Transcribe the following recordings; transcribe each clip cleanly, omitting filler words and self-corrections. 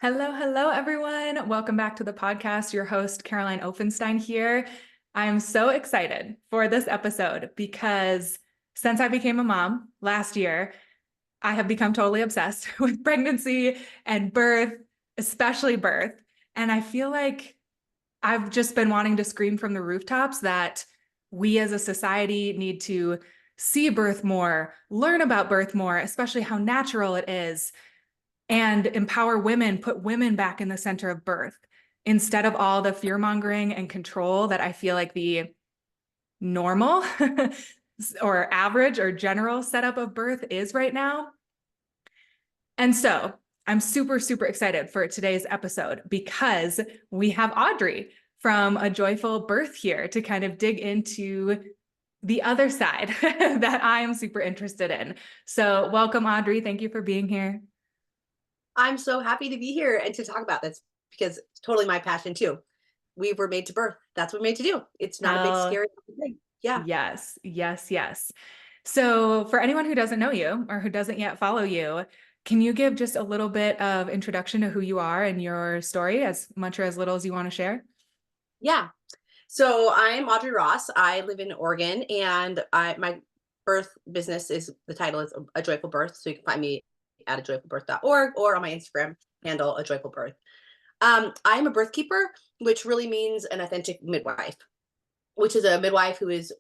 Hello, hello, everyone. Welcome back to the podcast. Your host, Caroline Offenstein here. I'm so excited for this episode because since I became a mom last year, I have become totally obsessed with pregnancy and birth, especially birth. And I feel like I've just been wanting to scream from the rooftops that we as a society need to see birth more, learn about birth more, especially how natural it is, and empower women, put women back in the center of birth instead of all the fear mongering and control that I feel like the normal or average or general setup of birth is right now. And so I'm super, super excited for today's episode because we have Audrey from A Joyful Birth here to kind of dig into the other side that I am super interested in. So welcome, Audrey. Thank you for being here. I'm so happy to be here and to talk about this because it's totally my passion too. We were made to birth. That's what we're made to do. It's not a big Hell scary thing. Yeah. yes, yes, yes. So for anyone who doesn't know you or who doesn't yet follow you, can you give just a little bit of introduction to who you are and your story, as much or as little as you want to share? Yeah. So I'm Audrey Ross. I live in Oregon and my birth business is the title is A Joyful Birth. So you can find me at ajoyfulbirth.org or on my Instagram handle, A Joyful Birth. I'm a birth keeper, which really means an authentic midwife, which is a midwife who is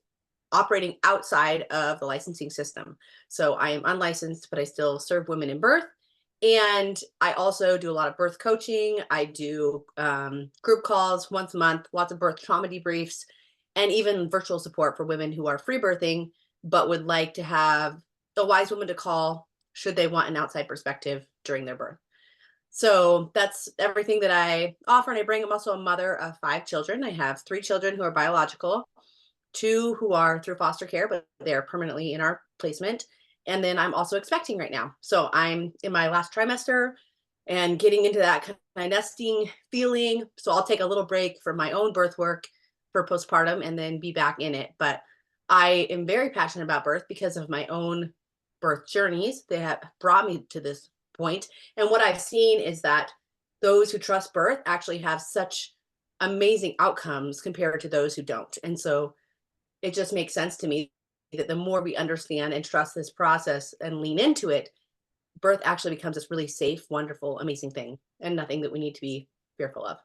operating outside of the licensing system. So I am unlicensed, but I still serve women in birth. And I also do a lot of birth coaching. I do group calls once a month, lots of birth trauma debriefs, and even virtual support for women who are free birthing, but would like to have a wise woman to call should they want an outside perspective during their birth. So that's everything that I offer. And I bring, I'm also a mother of 5 children. I have 3 children who are biological, 2 who are through foster care, but they're permanently in our placement. And then I'm also expecting right now. So I'm in my last trimester and getting into that kind of nesting feeling. So I'll take a little break from my own birth work for postpartum and then be back in it. But I am very passionate about birth because of my own birth journeys. They have brought me to this point. And what I've seen is that those who trust birth actually have such amazing outcomes compared to those who don't. And so it just makes sense to me that the more we understand and trust this process and lean into it, birth actually becomes this really safe, wonderful, amazing thing and nothing that we need to be fearful of.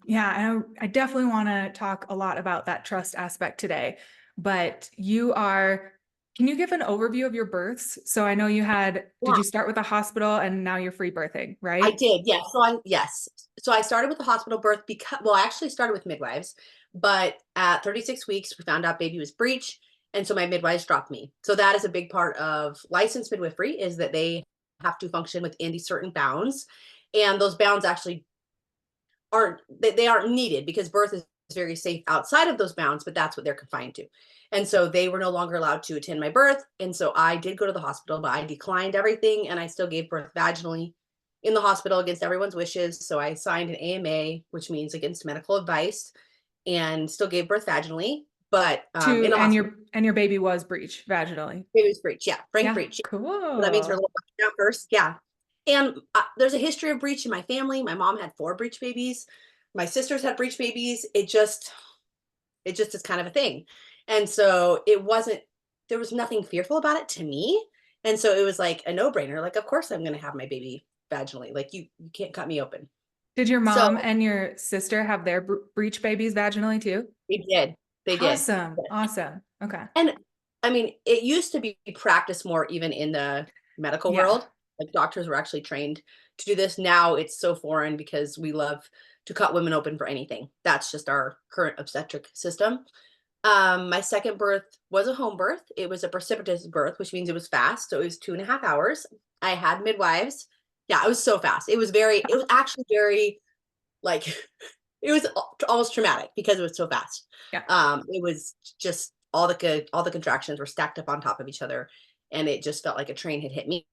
Yeah, I definitely want to talk a lot about that trust aspect today. But can you give an overview of your births? So I know did Yeah, you start with a hospital and now you're free birthing, I right? did. Yeah. Yes. So I started with the hospital birth because, well, I actually started with midwives, but at 36 weeks, we found out baby was breech. And so my midwives dropped me. So that is a big part of licensed midwifery is that they have to function within these certain bounds. And those bounds actually they aren't needed because birth is very safe outside of those bounds, but that's what they're confined to. And so they were no longer allowed to attend my birth. And so I did go to the hospital, but I declined everything and I still gave birth vaginally in the hospital against everyone's wishes. So I signed an AMA, which means against medical advice, and still gave birth vaginally, but in To the hospital. and your baby was breech vaginally. It was breech, yeah, frank Yeah, breech. So that means her cool. little down first, yeah. And there's a history of breech in my family. My mom had 4 breech babies. My sisters had breech babies. It just is kind of a thing. And so there was nothing fearful about it to me. And so it was like a no-brainer. Like, of course I'm going to have my baby vaginally. Like you can't cut me open. Did your So mom and your sister have their breech babies vaginally too? they did. They did. Awesome. Awesome. Okay. And I mean, it used to be practiced more even in the medical Yeah. world. Like doctors were actually trained to do this. Now it's so foreign because we love to cut women open for anything. That's just our current obstetric system. My second birth was a home birth. It was a precipitous birth, which means it was fast. So it was 2.5 hours. I had midwives. Yeah, it was so fast. It was actually very like it was almost traumatic because it was so fast. Yeah. It was just all the contractions were stacked up on top of each other, and it just felt like a train had hit me.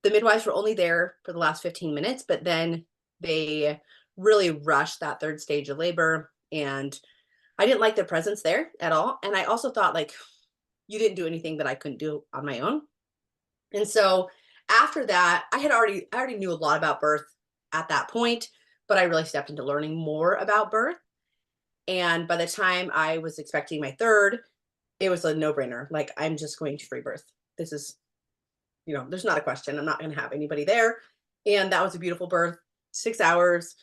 The midwives were only there for the last 15 minutes, but then they really rushed that third stage of labor, and I didn't like their presence there at all. And I also thought like you didn't do anything that I couldn't do on my own. And so after that, I already knew a lot about birth at that point, but I really stepped into learning more about birth. And by the time I was expecting my third, it was a no-brainer. Like, I'm just going to free birth. This is, there's not a question. I'm not going to have anybody there. And that was a beautiful birth, 6 hours,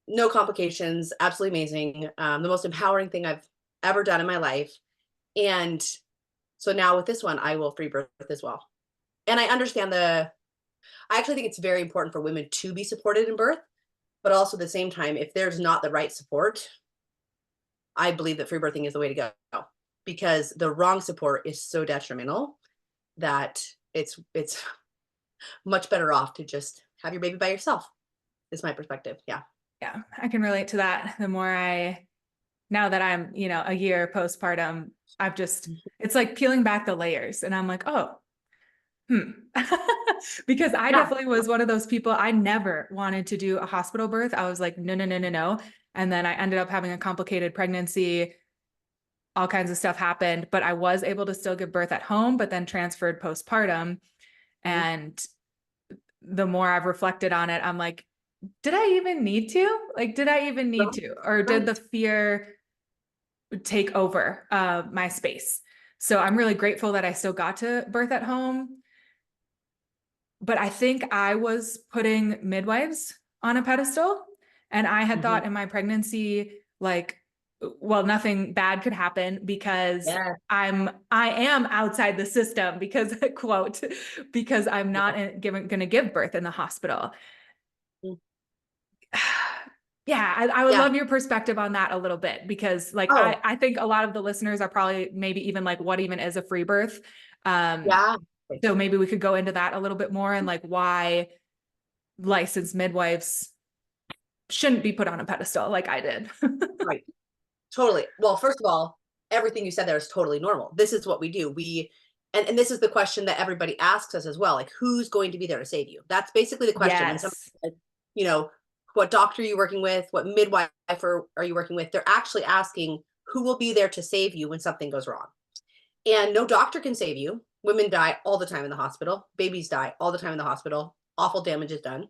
no complications, absolutely amazing. The most empowering thing I've ever done in my life. And so now with this one, I will free birth as well. And I understand I actually think it's very important for women to be supported in birth, but also at the same time, if there's not the right support, I believe that free birthing is the way to go, because the wrong support is so detrimental that it's much better off to just have your baby by yourself, is my perspective. Yeah. Yeah, I can relate to that. Now that I'm, a year postpartum, it's like peeling back the layers and I'm like, oh, because I Yeah. definitely was one of those people. I never wanted to do a hospital birth. I was like, no, no, no, no, no. And then I ended up having a complicated pregnancy. All kinds of stuff happened, but I was able to still give birth at home, but then transferred postpartum. Mhm. And the more I've reflected on it, I'm like, did I even need to? Like, did I even need Right. to? Or did the fear take over my space? So I'm really grateful that I still got to birth at home. But I think I was putting midwives on a pedestal. And I had Mhm. thought in my pregnancy, like, well, nothing bad could happen because Yeah. I am outside the system because quote, because I'm Yeah. not going to give birth in the hospital. Mm. Yeah, I would Yeah. love your perspective on that a little bit, because like Oh, I think a lot of the listeners are probably maybe even like, what even is a free birth? yeah. So maybe we could go into that a little bit more and like why licensed midwives shouldn't be put on a pedestal like I did. Right. Totally. Well, first of all, everything you said there is totally normal. This is what we do. And this is the question that everybody asks us as well. Like, who's going to be there to save you? That's basically the question. When somebody Yes. says, you know, what doctor are you working with? What midwife are you working with? They're actually asking who will be there to save you when something goes wrong. And no doctor can save you. Women die all the time in the hospital. Babies die all the time in the hospital. Awful damage is done.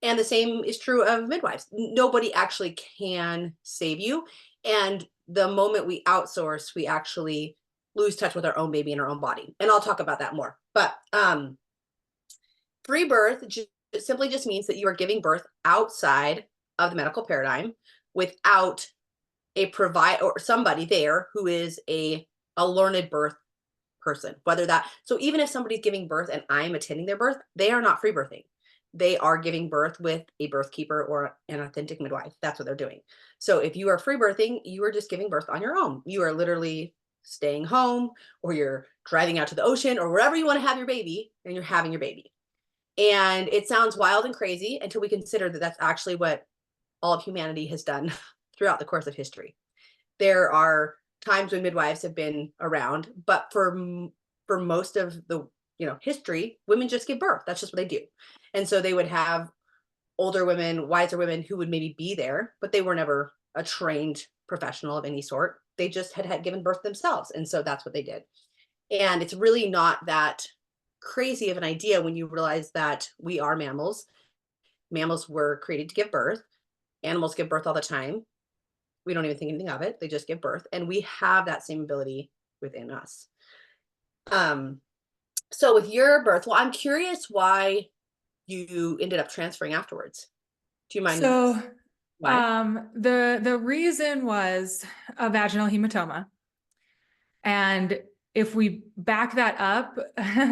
And the same is true of midwives. Nobody actually can save you. And the moment we outsource, we actually lose touch with our own baby and our own body. And I'll talk about that more. But free birth simply just means that you are giving birth outside of the medical paradigm without a provide or somebody there who is a learned birth person. So even if somebody's giving birth and I'm attending their birth, they are not free birthing. They are giving birth with a birth keeper or an authentic midwife. That's what they're doing. So if you are free birthing, you are just giving birth on your own. You are literally staying home, or you're driving out to the ocean, or wherever you want to have your baby, and you're having your baby. And it sounds wild and crazy until we consider that that's actually what all of humanity has done throughout the course of history. There are times when midwives have been around, but for most of the history, women just give birth. That's just what they do. And so they would have older women, wiser women who would maybe be there, but they were never a trained professional of any sort. They just had given birth themselves. And so that's what they did. And it's really not that crazy of an idea when you realize that we are mammals. Mammals were created to give birth. Animals give birth all the time. We don't even think anything of it. They just give birth. And we have that same ability within us. Um, so with your birth, well, I'm curious why you ended up transferring afterwards. Do you mind So why? the reason was a vaginal hematoma. And if we back that up,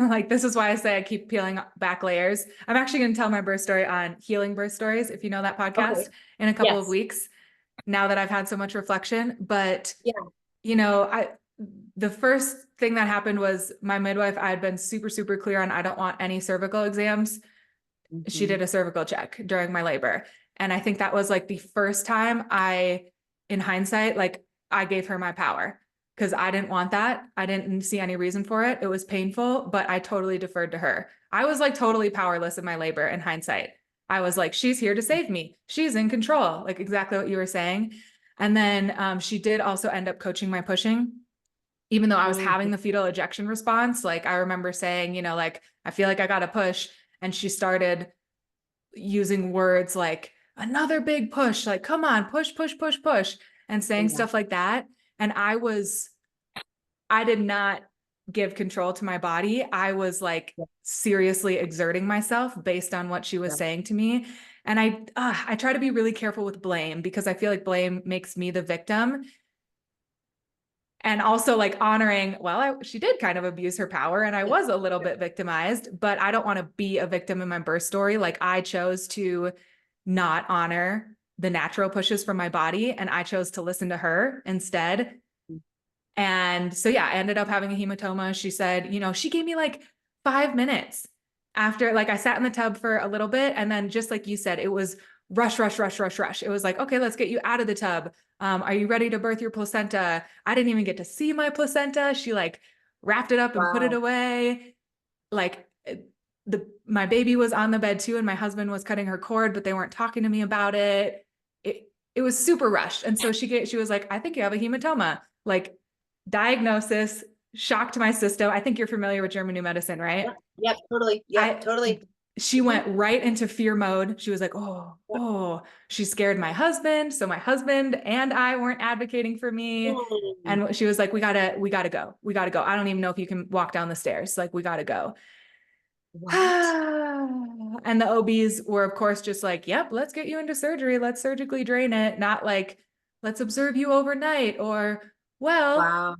like this is why I say I keep peeling back layers. I'm actually going to tell my birth story on Healing Birth Stories, if you know that Okay. podcast, in a couple of Yes. weeks, now that I've had so much reflection. But, Yeah. the first thing that happened was my midwife, I had been super, super clear on I don't want any cervical exams. She Mhm. did a cervical check during my labor. And I think that was like the first time in hindsight, like I gave her my power because I didn't want that. I didn't see any reason for it. It was painful, but I totally deferred to her. I was like totally powerless in my labor in hindsight. I was like, she's here to save me. She's in control, like exactly what you were saying. And then she did also end up coaching my pushing. even though I was Mhm. having the fetal ejection response. Like I remember saying, like, I feel like I got to push. And she started using words like another big push, like, come on, push, push, push, push, and saying Yeah. stuff like that. And I did not give control to my body. I was like Yeah. seriously exerting myself based on what she was Yeah. saying to me. And I try to be really careful with blame because I feel like blame makes me the victim. And also like honoring, well, she did kind of abuse her power and I was a little bit victimized, but I don't want to be a victim in my birth story. Like I chose to not honor the natural pushes from my body and I chose to listen to her instead. And so, yeah, I ended up having a hematoma. She said, she gave me like 5 minutes after, like, I sat in the tub for a little bit. And then, just like you said, it was rush, rush, rush, rush, rush. It was like, okay, let's get you out of the tub. Are you ready to birth your placenta? I didn't even get to see my placenta. She like wrapped it up and put it Wow. away. Like, my baby was on the bed too, and my husband was cutting her cord, but they weren't talking to me about it. It was super rushed. And so she was like, I think you have a hematoma. Like, diagnosis, shock to my system. I think you're familiar with German new medicine, right? Yep. Yep. Totally. Yep. I Totally. She Mhm. went right into fear mode. She was like, oh, Yep. oh, she scared my husband. So my husband and I weren't advocating for me. Mm. And she was like, we gotta go. We gotta go. I don't even know if you can walk down the stairs. Like, we gotta go. What? And the OBs were, of course, just like, yep, let's get you into surgery. Let's surgically drain it. Not like, let's observe you overnight or, well, Wow.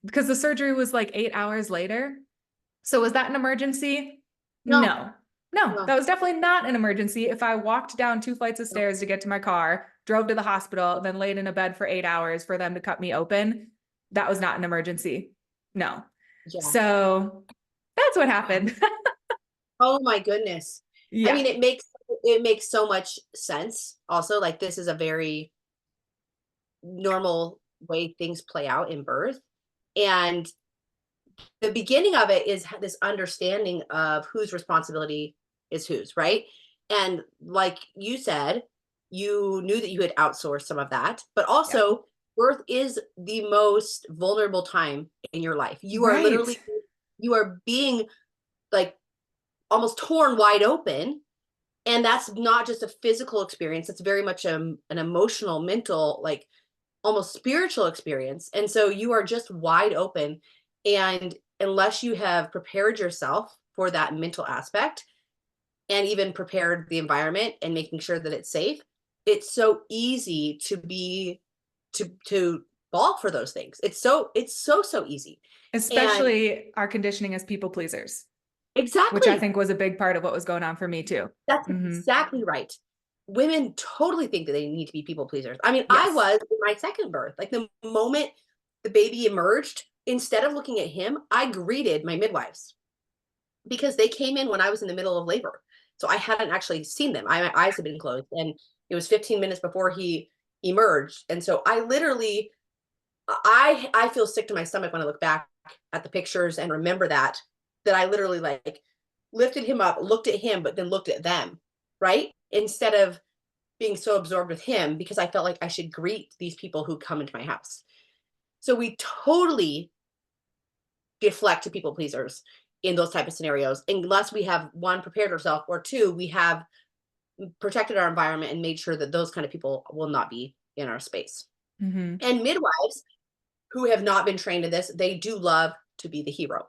because the surgery was like 8 hours later. So was that an emergency? No. No. No, No. that was definitely not an emergency. If I walked down 2 flights of No. stairs to get to my car, drove to the hospital, then laid in a bed for 8 hours for them to cut me open, that was not an emergency. No. Yeah. So that's what Wow. happened. Oh my goodness. I Yeah. mean, it makes so much sense. Also, like this is a very normal way things play out in birth. And the beginning of it is this understanding of whose responsibility is whose, right? And like you said, you knew that you had outsourced some of that, but Yep. also birth is the most vulnerable time in your life. You are Right. literally you are being like almost torn wide open, and that's not just a physical experience, it's very much an emotional, mental, like almost spiritual experience. And so you are just wide open. And unless you have prepared yourself for that mental aspect and even prepared the environment and making sure that it's safe, it's so easy to be to fall for those things. It's so easy. And Especially our conditioning as people pleasers, which I exactly, think was a big part of what was going on for me too. that's Hmm. exactly right. Women totally think that they need to be people pleasers. I mean, I Yes. was in my second birth. Like the moment the baby emerged, instead of looking at him, I greeted my midwives because they came in when I was in the middle of labor. So I hadn't actually seen them. My eyes had been closed and it was 15 minutes before he emerged. And so I literally I feel sick to my stomach when I look back at the pictures and remember that I literally like lifted him up, looked at him, but then looked at them, right? Instead of being so absorbed with him because I felt like I should greet these people who come into my house. So we totally deflect to people pleasers in those type of scenarios unless we have one prepared ourselves or two we have protected our environment and made sure that those kind of people will not be in our space. Hmm. And midwives who have not been trained in this, they do love to be the hero.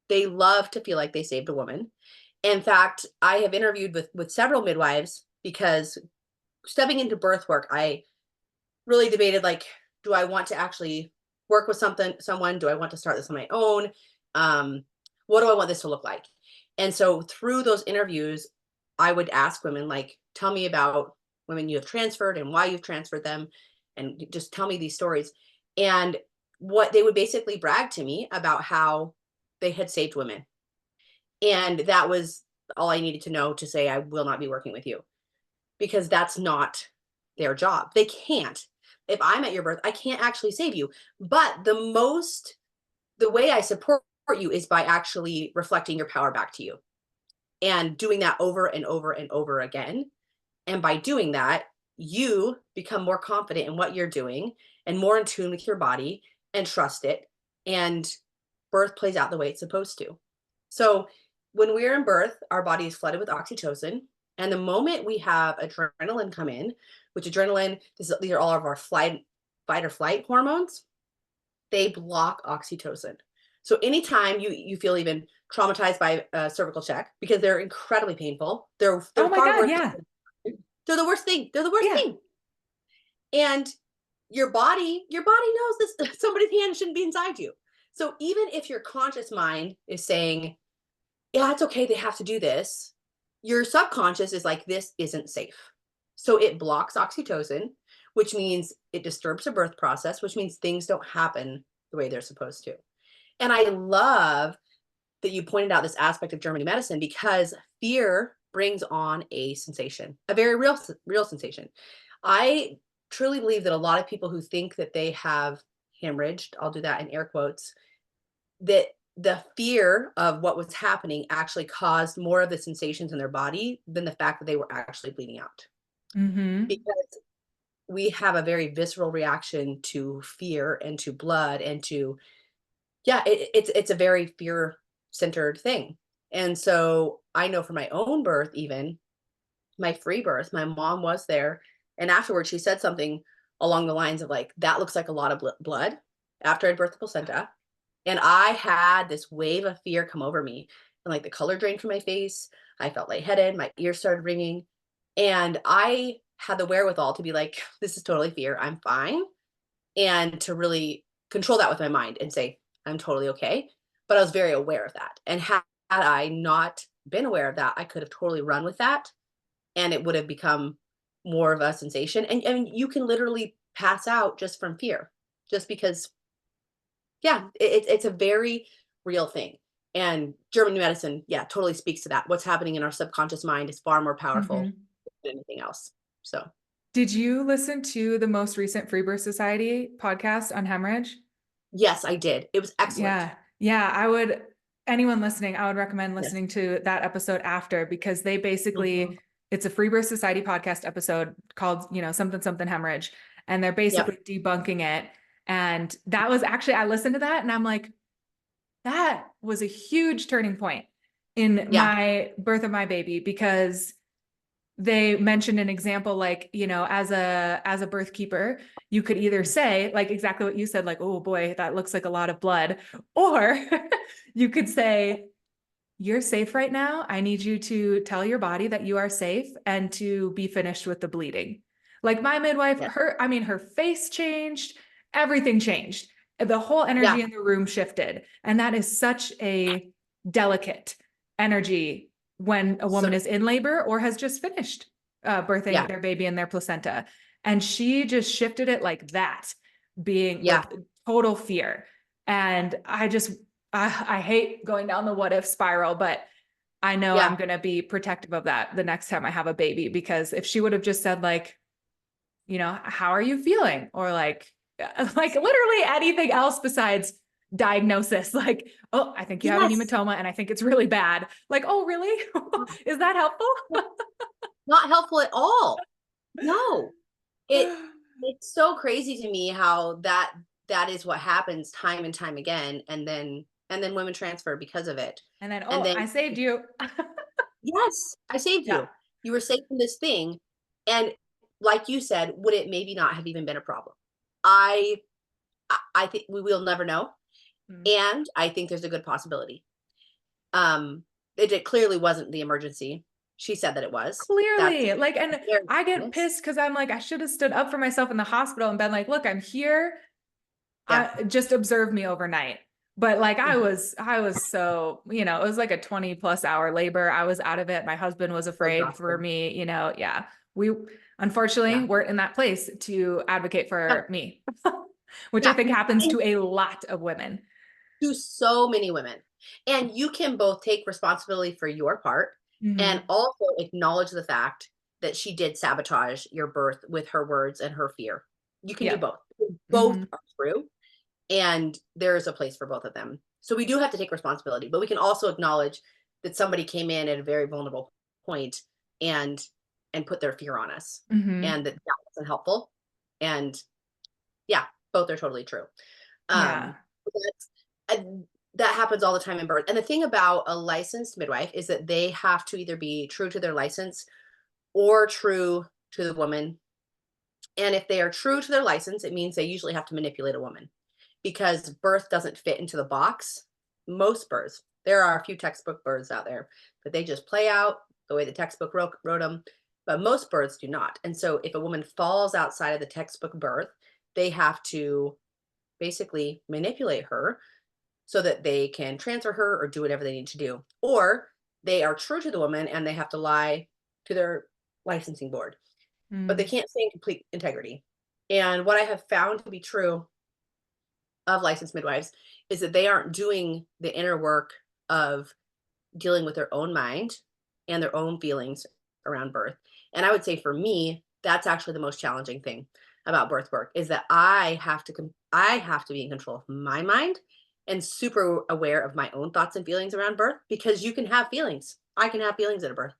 They love to feel like they saved a woman. In fact, I have interviewed with several midwives because stepping into birth work, I really debated like, do I want to actually work with someone? Do I want to start this on my own? Um, what do I want this to look like? And so through those interviews, I would ask women like, tell me about women you have transferred and why you've transferred them, and just tell me these stories. And what they would basically brag to me about how they had saved women. And that was all I needed to know to say I will not be working with you because that's not their job. They can't. If I'm at your birth, I can't actually save you. But the way I support you is by actually reflecting your power back to you and doing that over and over and over again. And by doing that, you become more confident in what you're doing and more in tune with your body. and trust it. And birth plays out the way it's supposed to. So when we're in birth, our body is flooded with oxytocin. And the moment we have adrenaline come in, which adrenaline, these are all of our fight or flight hormones, they block oxytocin. So anytime you feel even traumatized by a cervical check, because they're incredibly painful, they're Oh my far God. worse. Yeah. They're the worst thing. They're the worst Yeah. thing. And your body knows this. Somebody's hand shouldn't be inside you. So even if your conscious mind is saying, yeah, it's okay, they have to do this, your subconscious is like, this isn't safe. So it blocks oxytocin, which means it disturbs the birth process, which means things don't happen the way they're supposed to. And I love that you pointed out this aspect of German medicine, because fear brings on a sensation, a very real sensation. I truly believe that a lot of people who think that they have hemorrhaged, I'll do that in air quotes, that the fear of what was happening actually caused more of the sensations in their body than the fact that they were actually bleeding out. Mm-hmm. Because we have a very visceral reaction to fear and to blood and to, yeah, it's a very fear centered thing. And so I know for my own birth, even my free birth, my mom was there. And afterwards, she said something along the lines of like, that looks like a lot of blood after I'd birthed the placenta. And I had this wave of fear come over me, and like the color drained from my face. I felt lightheaded. My ears started ringing. And I had the wherewithal to be like, this is totally fear. I'm fine. And to really control that with my mind and say, I'm totally okay. But I was very aware of that. And had I not been aware of that, I could have totally run with that, and it would have become more of a sensation. And I mean, you can literally pass out just from fear, just because, yeah, it's a very real thing. And German medicine, yeah, totally speaks to that. What's happening in our subconscious mind is far more powerful Mm-hmm. than anything else. So, Did you listen to the most recent Freebirth Society podcast on hemorrhage? yes, I did. It was excellent. Yeah. Yeah. Anyone listening, I would recommend Yes. listening to that episode after, because they Mhm. basically, it's a Freebirth Society podcast episode called, something, something hemorrhage. And they're Yep. basically debunking it. And that was actually, I listened to that and I'm like, that was a huge turning point in Yeah. my birth of my baby, because they mentioned an example, like, as a birth keeper, you could either say like exactly what you said, like, oh boy, that looks like a lot of blood, or you could say, you're safe right now. I need you to tell your body that you are safe and to be finished with the bleeding. Like my midwife, Yeah. her face changed, everything changed. The whole Yeah. energy in the room shifted. And that is such a delicate energy when a woman So, is in labor or has just finished birthing yeah. their baby in their placenta. And she just shifted it like that, being with Yeah. total fear. And I hate going down the what if spiral, but I know I'm Yeah. going to be protective of that the next time I have a baby, because if she would have just said like, how are you feeling? Or like, like literally anything else besides diagnosis, like, oh, I think you have a Yes. hematoma and I think it's really bad. Like, oh, really? Is that helpful? Not helpful at all. No. It it's so crazy to me how that is what happens time and time again, and then women transfer because of it. And then, And oh, then, I saved you. yes, I saved Yeah. you. You were safe from this thing. And like you said, would it maybe not have even been a problem? I I think we will never know. Mm. And I think there's a good possibility. Um it clearly wasn't the emergency. She said that it was. That's Clearly, like, and very I get honest. pissed because I'm like, I should have stood up for myself in the hospital and been like, look, I'm here. Yeah. I just observed me overnight. But like Mhm. I was so, it was like a 20+ hour labor. I was out of it. My husband was So afraid for exhausted. me, yeah. We unfortunately Yeah. weren't in that place to advocate Yeah. for me, which I Yeah. think happens to a lot of women. To so many women. And you can both take responsibility for your part and Mm-hmm. also acknowledge the fact that she did sabotage your birth with her words and her fear. You can do Yeah. both. Both Mm-hmm. are true, and there is a place for both of them. So we do have to take responsibility, but we can also acknowledge that somebody came in at a very vulnerable point and put their fear on us, Mm-hmm. and that wasn't helpful. And yeah, both are totally true. Yeah. That's, that happens all the time in birth. And the thing about a licensed midwife is that they have to either be true to their license or true to the woman. And if they are true to their license, it means they usually have to manipulate a woman because birth doesn't fit into the box. Most births, there are a few textbook births out there, but they just play out the way the textbook wrote them. But most births do not. And so if a woman falls outside of the textbook birth, they have to basically manipulate her so that they can transfer her or do whatever they need to do. Or they are true to the woman and they have to lie to their licensing board, but they Mm. can't stay in complete integrity. And what I have found to be true of licensed midwives is that they aren't doing the inner work of dealing with their own mind and their own feelings around birth. And I would say for me, that's actually the most challenging thing about birth work is that I have to be in control of my mind and super aware of my own thoughts and feelings around birth because you can have feelings. I can have feelings at a birth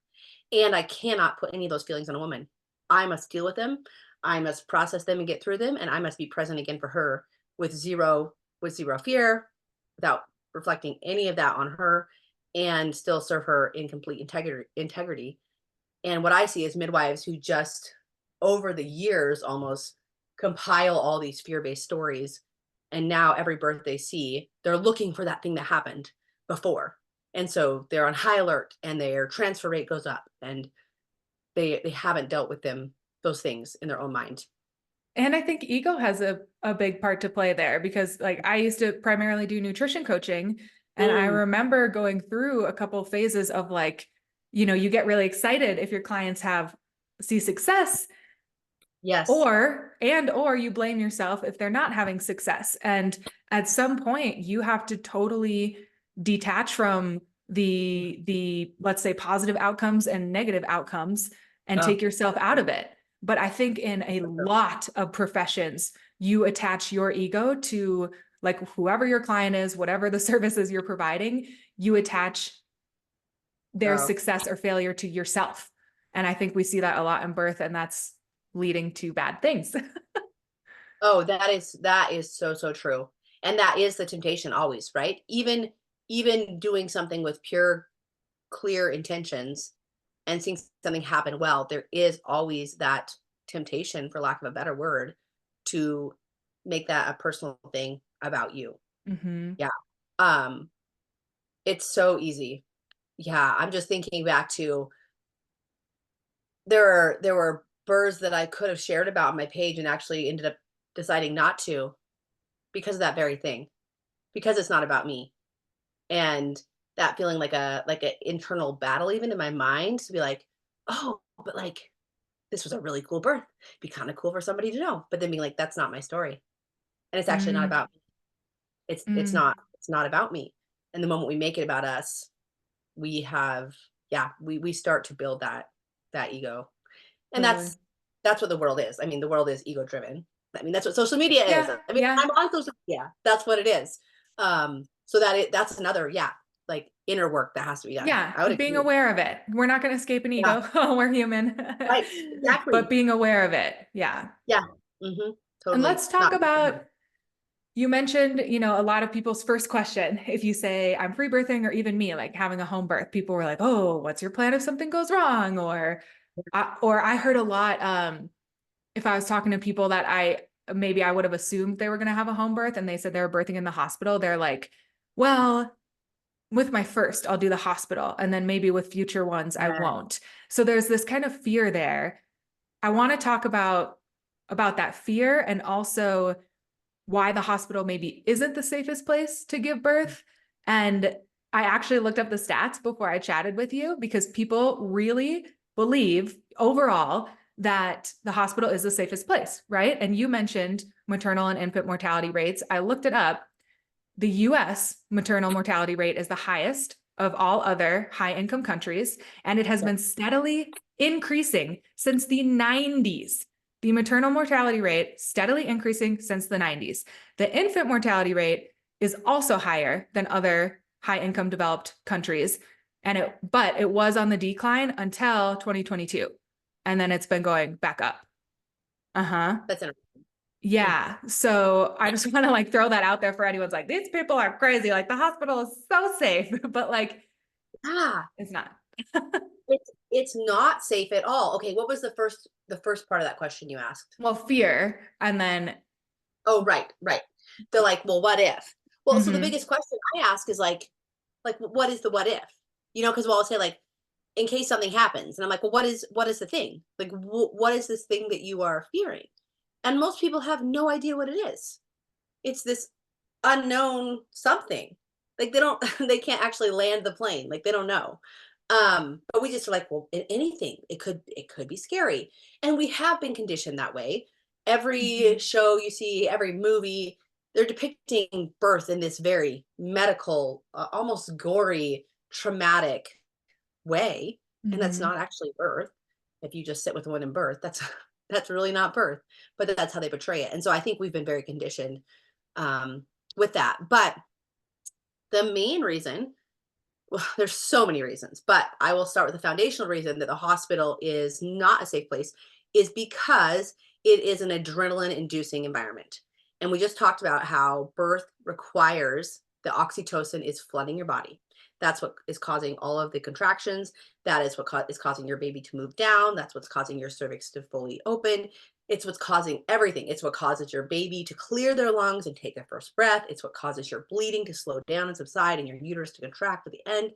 and I cannot put any of those feelings on a woman. I must deal with them. I must process them and get through them and I must be present again for her with zero fear without reflecting any of that on her and still serve her in complete integrity. And what I see is midwives who just over the years almost compile all these fear-based stories. And now every birth they see, they're looking for that thing that happened before. And so they're on high alert and their transfer rate goes up and they haven't dealt with those things in their own mind. And I think ego has a big part to play there because like I used to primarily do nutrition coaching and I Mm, remember going through a couple phases of like, you get really excited if your clients see success yes. or you blame yourself if they're not having success. And at some point you have to totally detach from the let's say positive outcomes and negative outcomes and Oh, take yourself out of it. But I think in a lot of professions, you attach your ego to like whoever your client is, whatever the services you're providing, you attach their oh, success or failure to yourself. And I think we see that a lot in birth, and that's leading to bad things. oh, that is so, so true. And that is the temptation always, right? Even doing something with pure, clear intentions and seeing something happen well, there is always that temptation, for lack of a better word, to make that a personal thing about you. Mm-hmm. Yeah. Um, it's so easy. Yeah. I'm just thinking back to there were birds that I could have shared about on my page and actually ended up deciding not to because of that very thing, because it's not about me. And that feeling like a internal battle even in my mind to be like, oh, but like this was a really cool birth. Be kind of cool for somebody to know. But then being like, that's not my story. And it's actually not Mm, about me. mm, It's not about me. And the moment we make it about us, we have yeah, we start to build that ego. And totally. that's what the world is. I mean, the world is ego driven. I mean, that's what social media is. Yeah, I mean, yeah, I'm on social media. That's what it is. So that's another, yeah, like inner work that has to be done. yeah. I would Being agree. aware of it. We're not going to escape an Yeah, ego. We're human. right. But Exactly. being aware of it. Yeah. Yeah. Hmm. And Totally. let's talk Not about, you mentioned, a lot of people's first question, if you say I'm free birthing or even me, like having a home birth, people were like, oh, what's your plan if something goes wrong? Or I heard a lot, if I was talking to people that maybe I would have assumed they were going to have a home birth and they said they were birthing in the hospital, they're like, well, with my first, I'll do the hospital. And then maybe with future ones, I yeah. won't. So there's this kind of fear there. I want to talk about that fear and also why the hospital maybe isn't the safest place to give birth. And I actually looked up the stats before I chatted with you because people really believe overall that the hospital is the safest place, right? And you mentioned maternal and infant mortality rates. I looked it up. The US maternal mortality rate is the highest of all other high income countries, and it has Yeah. been steadily increasing since the 90s. The maternal mortality rate steadily increasing since the 90s. The infant mortality rate is also higher than other high income developed countries, but it was on the decline until 2022, and then it's been going back up. Uh-huh. That's interesting. Yeah. So I just want to like throw that out there for anyone's like, these people are crazy. Like the hospital is so safe, but like Ah, it's not. it's not safe at all. Okay, what was the first part of that question you asked? Well, fear. And then, Oh, right, right. They're like, well, what if? Well, so the mhm, biggest question I ask is like what is the what if? Because we'll all say like, in case something happens, and I'm like, well, what is the thing? Like, what is this thing that you are fearing? And most people have no idea what it is. It's this unknown something. Like they don't, they can't actually land the plane. Like they don't know. But we just are like, well, anything. It could be scary, and we have been conditioned that way. Every mhm, show you see, every movie, they're depicting birth in this very medical, almost gory, traumatic way, and that's mhm, not actually birth. If you just sit with one in birth, that's that's really not birth, but that's how they portray it. And so I think we've been very conditioned um, with that. But the main reason, well, there's so many reasons, but I will start with the foundational reason that the hospital is not a safe place is because it is an adrenaline inducing environment. And we just talked about how birth requires the oxytocin is flooding your body. That's what is causing all of the contractions. That is what is causing your baby to move down. That's what's causing your cervix to fully open. It's what's causing everything. It's what causes your baby to clear their lungs and take a first breath. It's what causes your bleeding to slow down and subside and your uterus to contract at the end.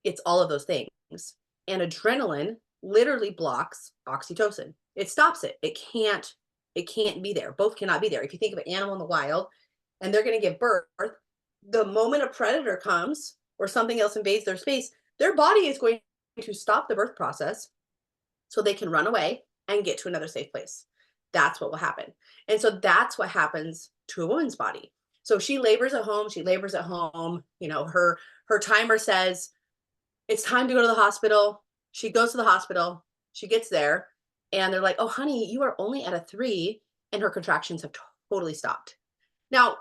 It's all of those things. And adrenaline literally blocks oxytocin. It stops it. It can't be there. Both cannot be there. If you think of an animal in the wild and they're going to give birth, the moment a predator comes or something else invades their space, their body is going to stop the birth process so they can run away and get to another safe place. That's what will happen. And so that's what happens to a woman's body. So she labors at home, her timer says it's time to go to the hospital. She goes to the hospital, she gets there, and they're like, "Oh honey, you are only at a 3 and her contractions have totally stopped." Now,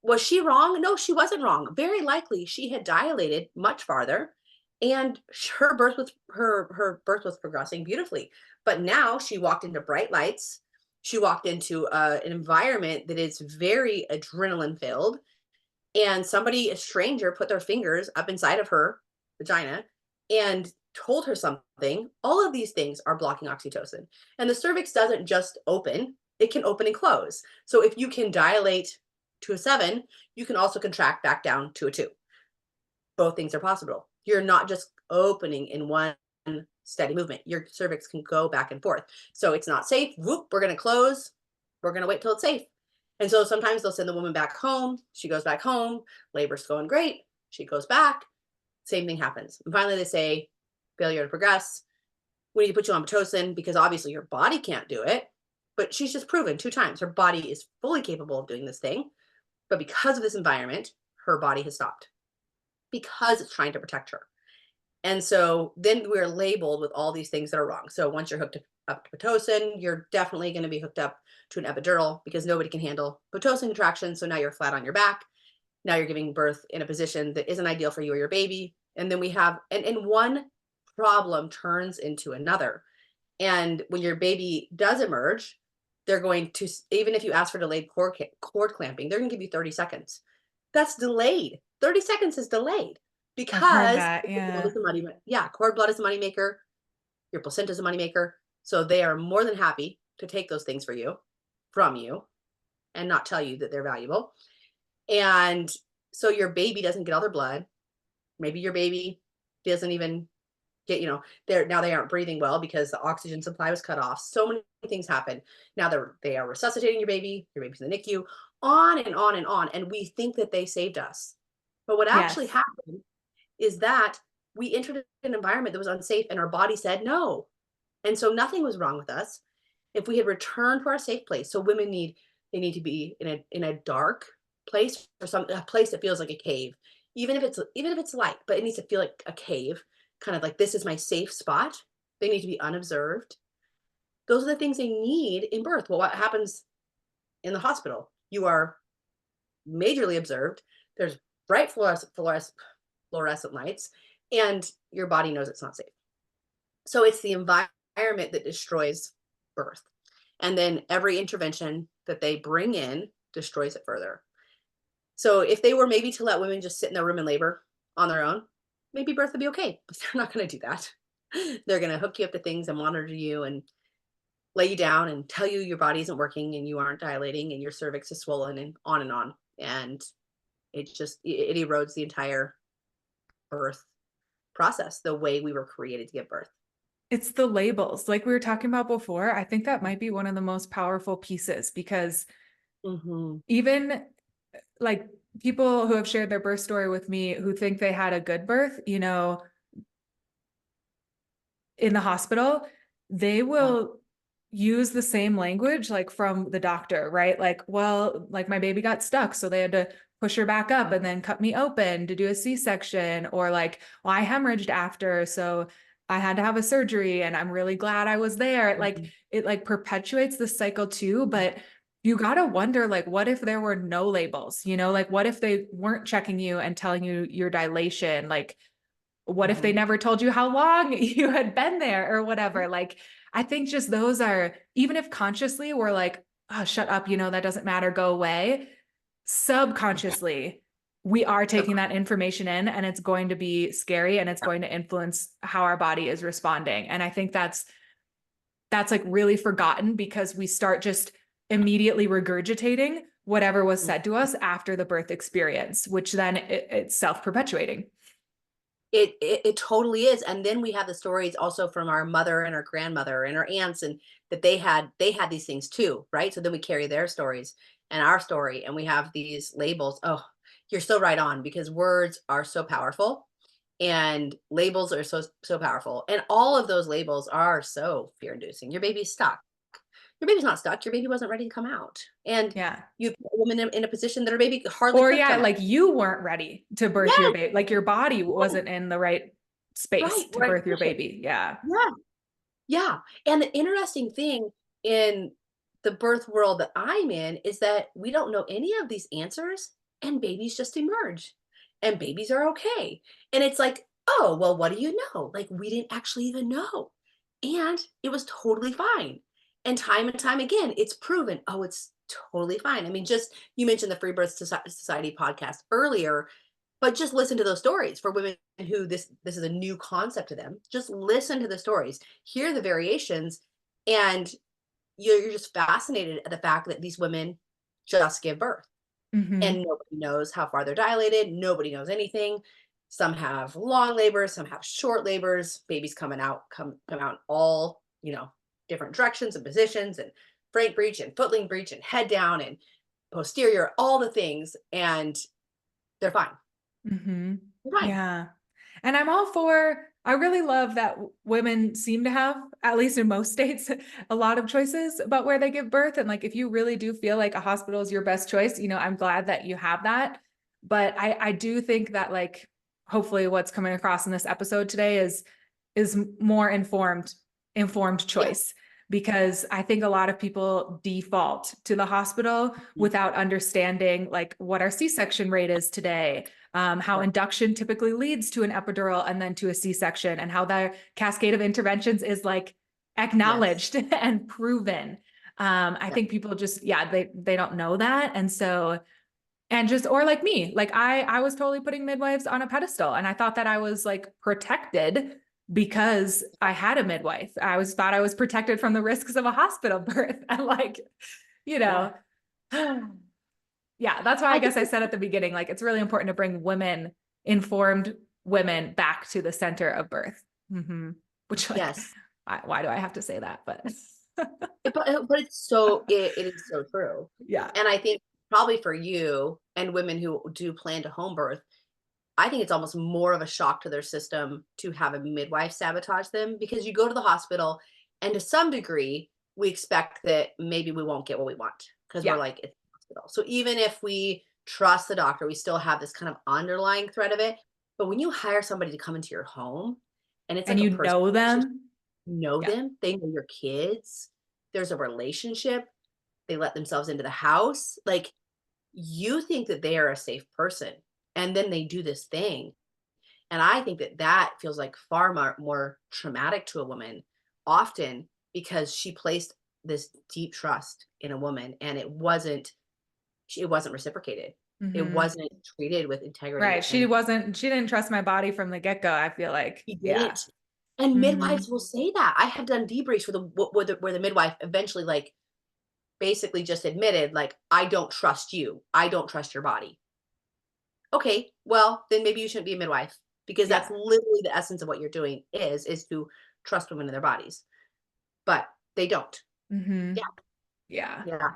was she wrong? No, she wasn't wrong. Very likely she had dilated much farther and her birth was progressing beautifully. But now she walked into bright lights. She walked into an environment that is very adrenaline filled, and somebody, a stranger, put their fingers up inside of her vagina and told her something. All of these things are blocking oxytocin. And the cervix doesn't just open, it can open and close. So if you can dilate to a 7, you can also contract back down to a 2. Both things are possible. You're not just opening in one steady movement. Your cervix can go back and forth. So it's not safe. Whoop, we're going to close. We're going to wait till it's safe. And so sometimes they'll send the woman back home. She goes back home. Labor's going great. She goes back. Same thing happens. And finally, they say, failure to progress. We need to put you on Pitocin because obviously your body can't do it. But she's just proven 2 times her body is fully capable of doing this thing. But because of this environment, her body has stopped because it's trying to protect her. And so then we're labeled with all these things that are wrong. So once you're hooked up to Pitocin, you're definitely going to be hooked up to an epidural because nobody can handle Pitocin contractions. So now you're flat on your back. Now you're giving birth in a position that isn't ideal for you or your baby. And then we have, and one problem turns into another. And when your baby does emerge, they're going to, even if you ask for delayed cord clamping, they're going to give you 30 seconds. That's delayed. 30 seconds is delayed I've heard because that. Yeah. yeah, cord blood is a moneymaker. Your placenta is a moneymaker. So they are more than happy to take those things from you, and not tell you that they're valuable. And so your baby doesn't get all their blood. Maybe your baby doesn't even get, they aren't breathing well because the oxygen supply was cut off. So many things happen. Now they are resuscitating your baby's in the NICU, on and on and on. And we think that they saved us. But what actually Yes. happened is that we entered an environment that was unsafe and our body said no. And so nothing was wrong with us. If we had returned to our safe place, so women they need to be in a dark place or a place that feels like a cave, even if it's light, but it needs to feel like a cave, kind of like this is my safe spot. They need to be unobserved. Those are the things they need in birth. Well, what happens in the hospital? You are majorly observed. There's bright fluorescent lights, and your body knows it's not safe. So it's the environment that destroys birth. And then every intervention that they bring in destroys it further. So if they were maybe to let women just sit in their room and labor on their own, maybe birth would be okay. But they're not going to do that. They're going to hook you up to things and monitor you and lay you down and tell you your body isn't working and you aren't dilating and your cervix is swollen and on and on. And it erodes the entire birth process, the way we were created to give birth. It's the labels, like we were talking about before. I think that might be one of the most powerful pieces, because Hmm. even like people who have shared their birth story with me who think they had a good birth, in the hospital, they Yeah. will use the same language like from the doctor, right? Like, well, like my baby got stuck, so they had to push her back up and then cut me open to do a C-section, or like, well, I hemorrhaged after, so I had to have a surgery and I'm really glad I was there. Like Mhm. it like perpetuates the cycle too, but you got to wonder, like, what if there were no labels, like what if they weren't checking you and telling you your dilation? Like, what if they Mhm. never told you how long you had been there or whatever? Like, I think just those are, even if consciously we're like, oh, shut up, that doesn't matter, go away. Subconsciously, we are taking that information in, and it's going to be scary, and it's going to influence how our body is responding. And I think that's like really forgotten, because we start just immediately regurgitating whatever was said to us after the birth experience, which then it's self-perpetuating. It totally is. And then we have the stories also from our mother and our grandmother and our aunts, and that they had these things too, right? So then we carry their stories and our story, and we have these labels. Oh, you're so right on, because words are so powerful and labels are so powerful. And all of those labels are so fear-inducing. Your baby's stuck. Your baby's not stuck. Your baby wasn't ready to come out. And Yeah. you put a woman in a position that her baby hardly Or could yeah, come out. like you weren't ready to birth your Yes, baby. Like your body yes, wasn't in the right space right, to right birth your position. baby. Yeah. Yeah. Yeah, and the interesting thing in the birth world that I'm in is that we don't know any of these answers, and babies just emerge, and babies are okay. And it's like, "Oh, well, what do you know?" Like, we didn't actually even know, and it was totally fine. And time again, it's proven, "Oh, it's totally fine." I mean, just you mentioned the Free Birth Society podcast earlier, but just listen to those stories for women who this is a new concept to them. Just listen to the stories, hear the variations, and you're just fascinated at the fact that these women just give birth, and Hmm. nobody knows how far they're dilated. Nobody knows anything. Some have long labors, some have short labors. Babies coming out come out in all different directions and positions, and frank breech and footling breech and head down and posterior, all the things, and they're fine. Hmm. They're fine. Yeah. And I really love that women seem to have, at least in most states, a lot of choices about where they give birth. And like, if you really do feel like a hospital is your best choice, I'm glad that you have that. But I do think that, like, hopefully what's coming across in this episode today is more informed Yeah. choice, because I think a lot of people default to the hospital Mhm. without understanding like what our C-section rate is today, how Right. induction typically leads to an epidural and then to a C-section, and how the cascade of interventions is like Yes. acknowledged and proven. I Yeah. think people just, yeah, they don't know that. And so, and just, or like me, like I was totally putting midwives on a pedestal, and I thought that I was like protected because I had a midwife. Thought I was protected from the risks of a hospital birth. And like, you Yeah. know, yeah, that's why I I think guess I said at the beginning, like, it's really important to bring informed women back to the center of birth. Hmm. Which, like, yes. why do I have to say that? But But it is so true. yeah, And I think probably for you and women who do plan to home birth, I think it's almost more of a shock to their system to have a midwife sabotage them, because you go to the hospital and to some degree we expect that maybe we won't get what we want because we're yeah. like it's a hospital. So even if we trust the doctor, we still have this kind of underlying threat of it. But when you hire somebody to come into your home and it's And like a you personal know relationship, them. you know Yeah. them, they know your kids, there's a relationship, they let themselves into the house, like you think that they are a safe person, and then they do this thing, and I think that that feels like far more traumatic to a woman often, because she placed this deep trust in a woman, and it wasn't reciprocated. It Hmm. wasn't treated with integrity, Right. and She didn't trust my body from the get-go, I feel like. he Yeah. didn't. And Hmm. midwives will say that. I have done debriefs where the midwife eventually, like, basically just admitted, like, I don't trust you. I don't trust your body. Okay, well, then maybe you shouldn't be a midwife, because that's Yeah. literally the essence of what you're doing is to trust women in their bodies. But they don't. Hmm. Yeah. Yeah. Yeah.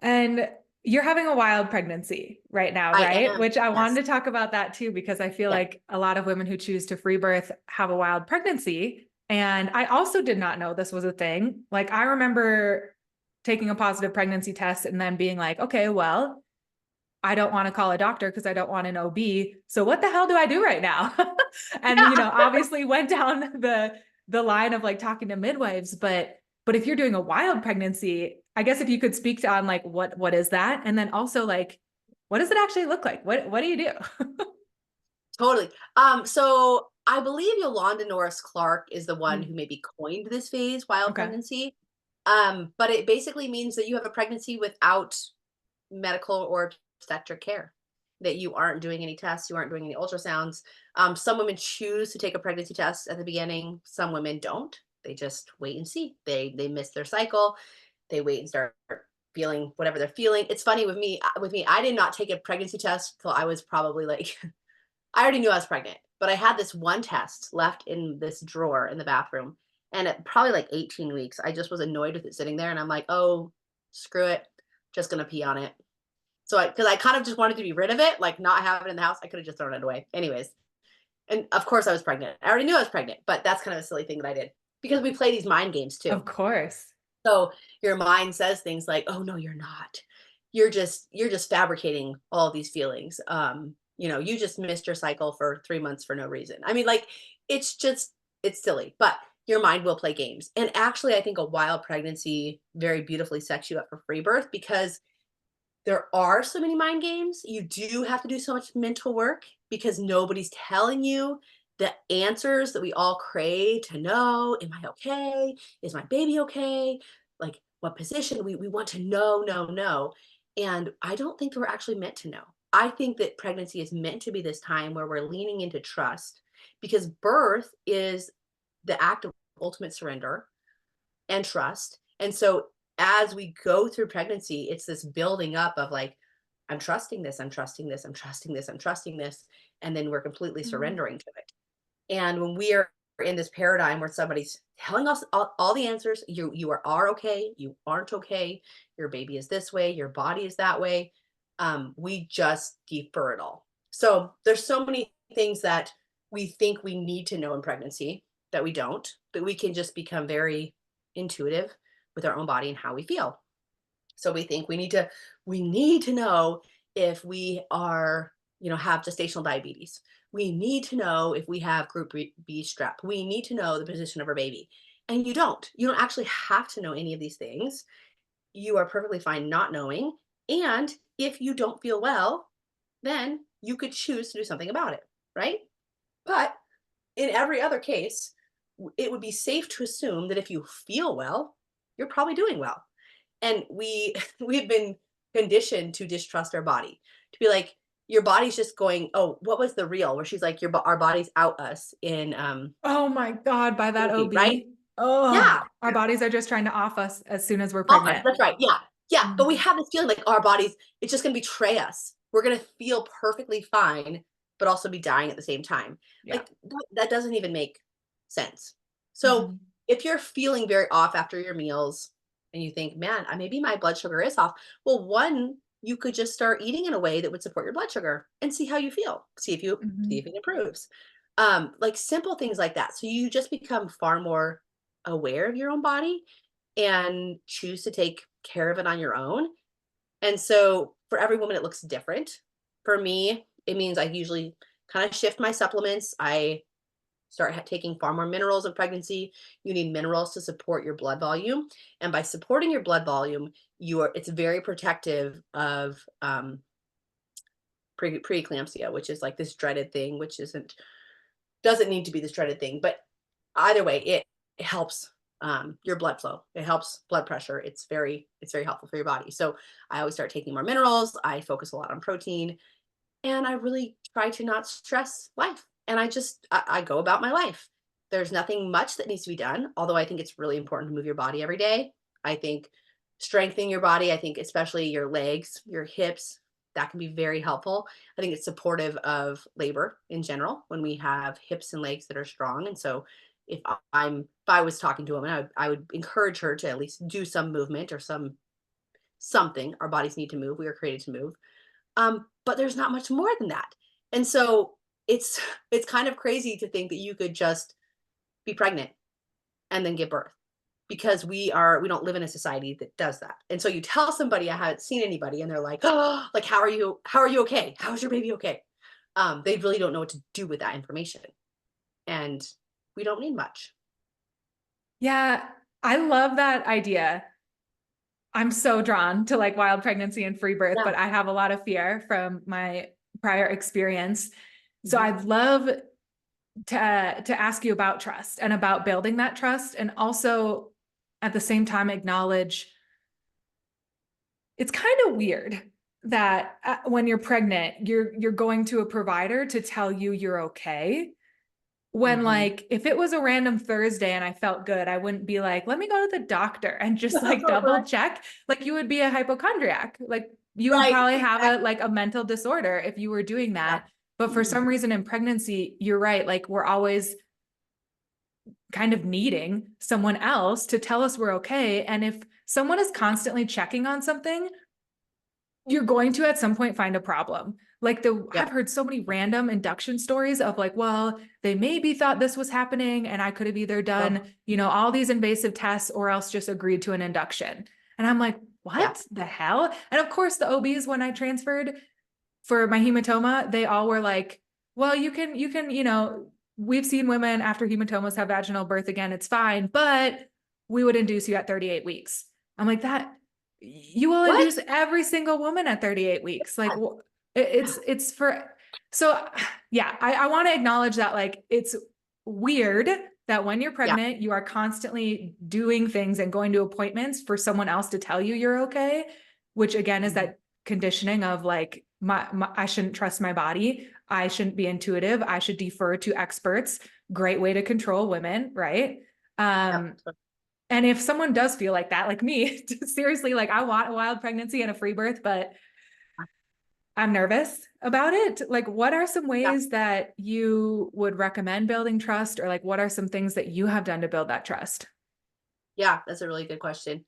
And you're having a wild pregnancy right now, I right? am. Which I Yes. wanted to talk about that too, because I feel Yeah. like a lot of women who choose to free birth have a wild pregnancy. And I also did not know this was a thing. Like, I remember taking a positive pregnancy test and then being like, okay, well, I don't want to call a doctor because I don't want an OB. So what the hell do I do right now? And Yeah. obviously went down the line of like talking to midwives, but if you're doing a wild pregnancy, I guess if you could speak to on like what is that? And then also like what does it actually look like? What do you do? Totally. So I believe Yolanda Norris Clark is the one Mm, who maybe coined this phase, wild okay. pregnancy. But it basically means that you have a pregnancy without medical or obstetric care, that you aren't doing any tests, you aren't doing any ultrasounds. Some women choose to take a pregnancy test at the beginning. Some women don't. They just wait and see. They miss their cycle. They wait and start feeling whatever they're feeling. It's funny with me. I did not take a pregnancy test till I was probably like I already knew I was pregnant, but I had this one test left in this drawer in the bathroom. And at probably like 18 weeks, I just was annoyed with it sitting there. And I'm like, oh, screw it. Just going to pee on it. Because I kind of just wanted to be rid of it, like not have it in the house. I could have just thrown it away. Anyways. And of course I was pregnant. I already knew I was pregnant, but that's kind of a silly thing that I did because we play these mind games too. Of course. So your mind says things like, "Oh no, you're not. You're just fabricating all these feelings. You just missed your cycle for 3 months for no reason." I mean, like, it's silly, but your mind will play games. And actually, I think a wild pregnancy very beautifully sets you up for free birth because there are so many mind games. You do have to do so much mental work because nobody's telling you the answers that we all crave to know. Am I okay? Is my baby okay? Like, what position? We want to know. And I don't think we're actually meant to know. I think that pregnancy is meant to be this time where we're leaning into trust, because birth is the act of ultimate surrender and trust. And so as we go through pregnancy, it's this building up of like, I'm trusting this, I'm trusting this, I'm trusting this, I'm trusting this. And then we're completely Mhm. surrendering to it. And when we are in this paradigm where somebody's telling us all the answers, you are okay, you aren't okay, your baby is this way, your body is that way, we just defer it all. So there's so many things that we think we need to know in pregnancy that we don't, but we can just become very intuitive with our own body and how we feel. So we think we need to know if we are, have gestational diabetes. We need to know if we have group B strep. We need to know the position of our baby. And you don't. You don't actually have to know any of these things. You are perfectly fine not knowing. And if you don't feel well, then you could choose to do something about it, right? But in every other case, it would be safe to assume that if you feel well, you're probably doing well. And we've been conditioned to distrust our body, to be like, your body's just going, oh, what was the real, where she's like, our body's out us in Oh my God, by that pregnancy, right? OB. Oh, Yeah. our bodies are just trying to off us as soon as we're Off us, pregnant. that's right. Yeah. Yeah. But we Mhm. have this feeling like our bodies, it's just going to betray us. We're going to feel perfectly fine, but also be dying at the same time. Yeah. Like, that doesn't even make sense. So Mhm. if you're feeling very off after your meals and you think, man, maybe my blood sugar is off. Well, one, you could just start eating in a way that would support your blood sugar and see how you feel. See if Mhm. it improves. Like simple things like that. So you just become far more aware of your own body and choose to take care of it on your own. And so for every woman, it looks different. For me, it means I usually kind of shift my supplements. I start taking far more minerals in pregnancy. You need minerals to support your blood volume. And by supporting your blood volume, it's very protective of preeclampsia, which is like this dreaded thing, which doesn't need to be this dreaded thing. But either way, it helps your blood flow. It helps blood pressure. It's very helpful for your body. So I always start taking more minerals. I focus a lot on protein, and I really try to not stress life. And I go about my life. There's nothing much that needs to be done, although I think it's really important to move your body every day. I think strengthening your body, I think especially your legs, your hips, that can be very helpful. I think it's supportive of labor in general when we have hips and legs that are strong. And so if I was talking to a woman, I would encourage her to at least do some movement or something. Our bodies need to move. We are created to move. But there's not much more than that. And so it's kind of crazy to think that you could just be pregnant and then give birth, because we don't live in a society that does that. And so you tell somebody, I haven't seen anybody, and they're like, oh, like, how are you okay? How's your baby okay? They really don't know what to do with that information. And we don't need much. Yeah, I love that idea. I'm so drawn to like wild pregnancy and free birth, Yeah. but I have a lot of fear from my prior experience. So Mhm. I'd love to ask you about trust and about building that trust, and also at the same time acknowledge it's kind of weird that when you're pregnant, you're going to a provider to tell you you're okay. When Mhm. like if it was a random Thursday and I felt good, I wouldn't be like, let me go to the doctor and just like double Right. check. Like you would be a hypochondriac. Like you would Right. probably have Exactly. a mental disorder if you were doing Yeah. that. But for some reason in pregnancy, you're right. Like we're always kind of needing someone else to tell us we're okay. And if someone is constantly checking on something, you're going to at some point find a problem. Like I've Yep. heard so many random induction stories of like, well, they maybe thought this was happening and I could have either Yep. done, all these invasive tests or else just agreed to an induction. And I'm like, Yeah. what the hell? And of course the OBs, when I transferred for my hematoma, they all were like, well, we've seen women after hematomas have vaginal birth again, it's fine, but we would induce you at 38 weeks. I'm like, that you will What? induce every single woman at 38 weeks. Like it's for, so yeah, I want to acknowledge that like, it's weird that when you're Yeah. pregnant, you are constantly doing things and going to appointments for someone else to tell you you're okay, which again is Mhm. that conditioning of like I shouldn't trust my body. I shouldn't be intuitive. I should defer to experts. Great way to control women, right? Yep. And if someone does feel like that, like me, seriously, like I want a wild pregnancy and a free birth, but I'm nervous about it. Like, what are some Yeah. ways that you would recommend building trust, or like what are some things that you have done to build that trust? Yeah, that's a really good question.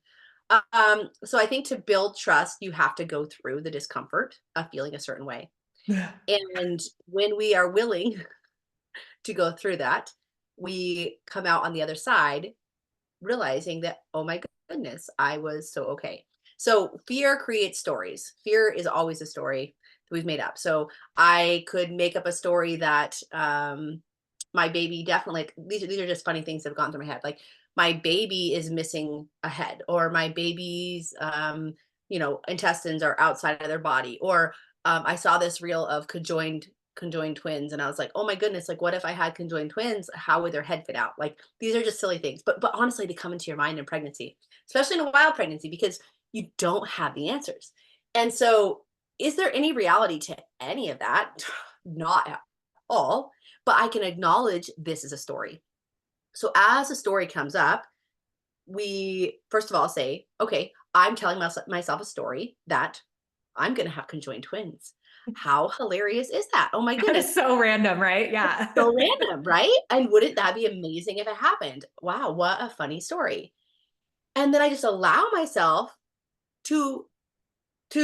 So I think to build trust, you have to go through the discomfort of feeling a certain way. And when we are willing to go through that, we come out on the other side realizing that, oh my goodness, I was so okay. So fear creates stories. Fear is always a story that we've made up. So I could make up a story that my baby definitely, like, these are just funny things that have gone through my head. Like my baby is missing a head, or my baby's intestines are outside of their body, or I saw this reel of conjoined twins, and I was like, oh my goodness, like what if I had conjoined twins, how would their head fit out? Like these are just silly things, but honestly they come into your mind in pregnancy, especially in a wild pregnancy, because you don't have the answers. And so is there any reality to any of that? Not at all, but I can acknowledge this is a story. So as a story comes up, we first of all say, okay, I'm telling myself a story that I'm going to have conjoined twins. How hilarious is that? Oh my That goodness. is so random, right? Yeah. So random, right? And wouldn't that be amazing if it happened? Wow, what a funny story. And then I just allow myself to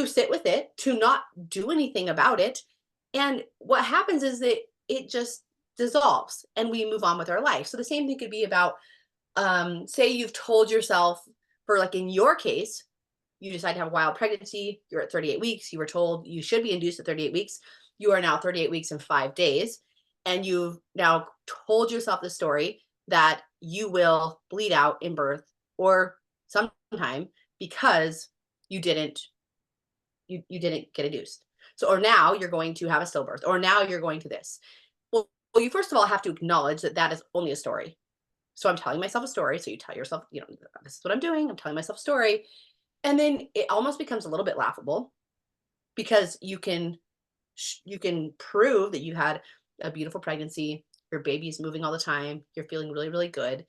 sit with it, to not do anything about it. And what happens is that it just dissolves and we move on with our life. So the same thing could be about say you've told yourself, for like in your case, you decide to have a wild pregnancy, you're at 38 weeks, you were told you should be induced at 38 weeks, you are now 38 weeks and 5 days, and you've now told yourself the story that you will bleed out in birth or sometime because you didn't you didn't get induced. So or now you're going to have a stillbirth, or now you're going to this. Well, you first of all have to acknowledge that that is only a story. So I'm telling myself a story. So you tell yourself, this is what I'm doing. I'm telling myself a story. And then it almost becomes a little bit laughable because you can prove that you had a beautiful pregnancy. Your baby is moving all the time. You're feeling really, really good.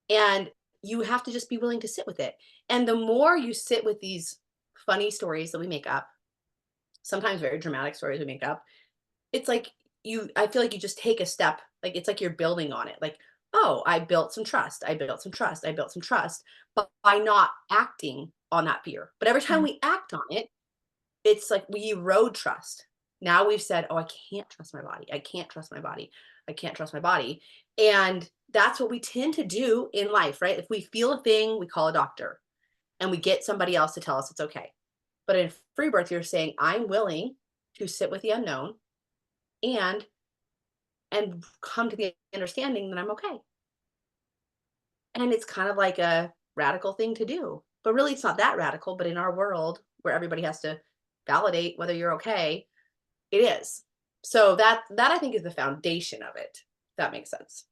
And you have to just be willing to sit with it. And the more you sit with these funny stories that we make up, sometimes very dramatic stories we make up, it's like I feel like you just take a step, like it's like you're building on it. Like, oh, I built some trust. I built some trust. I built some trust, but by not acting on that fear. But every time Yeah. we act on it, it's like we erode trust. Now we've said, "Oh, I can't trust my body. I can't trust my body. I can't trust my body." And that's what we tend to do in life, right? If we feel a thing, we call a doctor and we get somebody else to tell us it's okay. But in free birth, you're saying, "I'm willing to sit with the unknown and come to the understanding that I'm okay." And it's kind of like a radical thing to do. But really it's not that radical, but in our world where everybody has to validate whether you're okay, it is. So that I think is the foundation of it. If that makes sense.